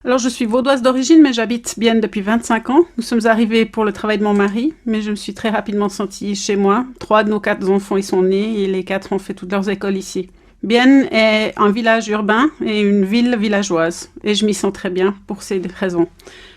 Alors, je suis vaudoise d'origine, mais j'habite Bienne depuis 25 ans. Nous sommes arrivés pour le travail de mon mari, mais je me suis très rapidement sentie chez moi. 3 de nos 4 enfants y sont nés et les 4 ont fait toutes leurs écoles ici. Bienne est un village urbain et une ville villageoise, et je m'y sens très bien pour ces raisons.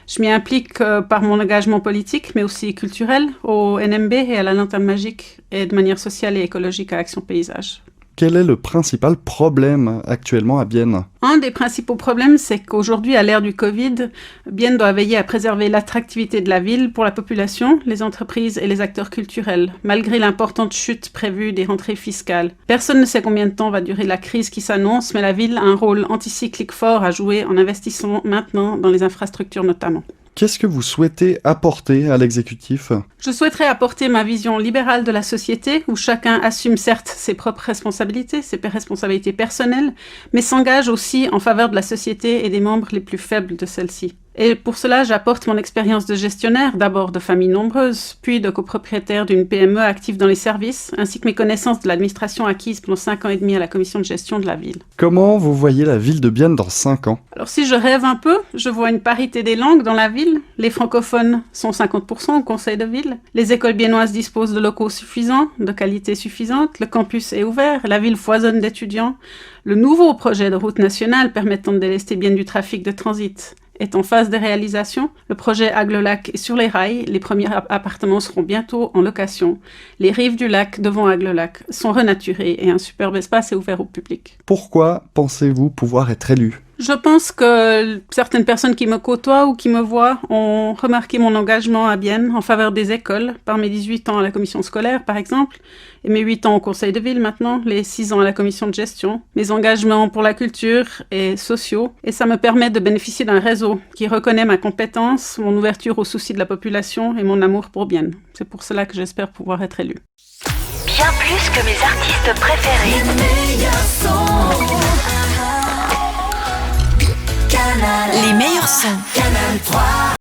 Je m'y implique par mon engagement politique, mais aussi culturel, au NMB et à la Lanterne Magique, et de manière sociale et écologique à Action Paysage. Quel est le principal problème actuellement à Bienne ? Un des principaux problèmes, c'est qu'aujourd'hui, à l'ère du Covid, Bienne doit veiller à préserver l'attractivité de la ville pour la population, les entreprises et les acteurs culturels, malgré l'importante chute prévue des rentrées fiscales. Personne ne sait combien de temps va durer la crise qui s'annonce, mais la ville a un rôle anticyclique fort à jouer en investissant maintenant dans les infrastructures notamment. Qu'est-ce que vous souhaitez apporter à l'exécutif ? Je souhaiterais apporter ma vision libérale de la société, où chacun assume certes ses propres responsabilités, ses responsabilités personnelles, mais s'engage aussi en faveur de la société et des membres les plus faibles de celle-ci. Et pour cela, j'apporte mon expérience de gestionnaire, d'abord de famille nombreuse, puis de copropriétaire d'une PME active dans les services, ainsi que mes connaissances de l'administration acquises pendant 5 ans et demi à la commission de gestion de la ville. Comment vous voyez la ville de Bienne dans 5 ans ? Alors si je rêve un peu, je vois une parité des langues dans la ville. Les francophones sont 50% au conseil de ville. Les écoles biennoises disposent de locaux suffisants, de qualité suffisante. Le campus est ouvert, la ville foisonne d'étudiants. Le nouveau projet de route nationale permettant de délester Bienne du trafic de transit est en phase de réalisation. Le projet Aglo-Lac est sur les rails. Les premiers appartements seront bientôt en location. Les rives du lac devant Aglo-Lac sont renaturées et un superbe espace est ouvert au public. Pourquoi pensez-vous pouvoir être élu ? Je pense que certaines personnes qui me côtoient ou qui me voient ont remarqué mon engagement à Bienne en faveur des écoles, par mes 18 ans à la commission scolaire par exemple, et mes 8 ans au conseil de ville maintenant, les 6 ans à la commission de gestion, mes engagements pour la culture et sociaux, et ça me permet de bénéficier d'un réseau qui reconnaît ma compétence, mon ouverture aux soucis de la population et mon amour pour Bienne. C'est pour cela que j'espère pouvoir être élue. Bien plus que mes artistes préférés. Les meilleurs sons. Canal 3.